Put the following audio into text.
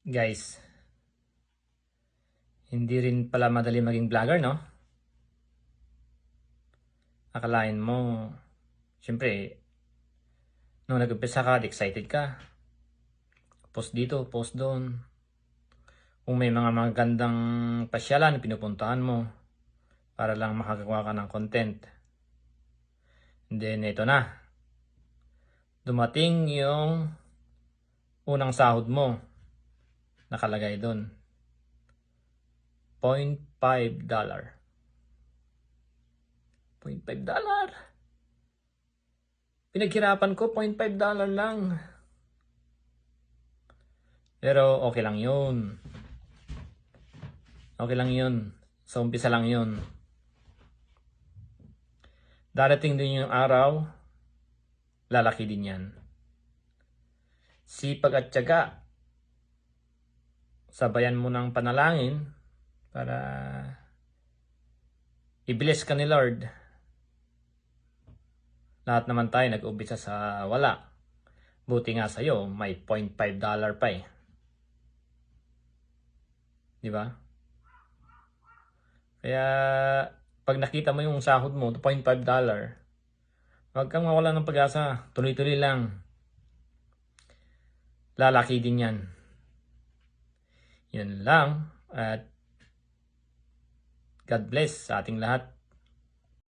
Guys, hindi rin pala madali maging vlogger, no? Akalain mo, syempre, nung nag-umpisa ka, excited ka. Post dito, post doon. Kung may mga magandang pasyalan, pinupuntahan mo para lang makagawa ka ng content. And then, ito na. Dumating yung unang sahod mo. Nakalagay doon. $0.5. $0.5. Pinaghirapan ko, $0.5 lang. Pero okay lang yun. Okay lang yun. Sa umpisa lang yun. Darating din yung araw, lalaki din yan. Sipag at tiyaga. Sabayan mo ng panalangin para i-bless ka ni Lord. Lahat naman tayo nag-umpisa sa wala. Buti nga sa'yo, may $0.5 pa eh. Di ba? Kaya, pag nakita mo yung sahod mo, $0.5, huwag kang mawala ng pag-asa. Tuloy-tuloy lang. Lalaki din yan. Yun lang. At God bless sa ating lahat.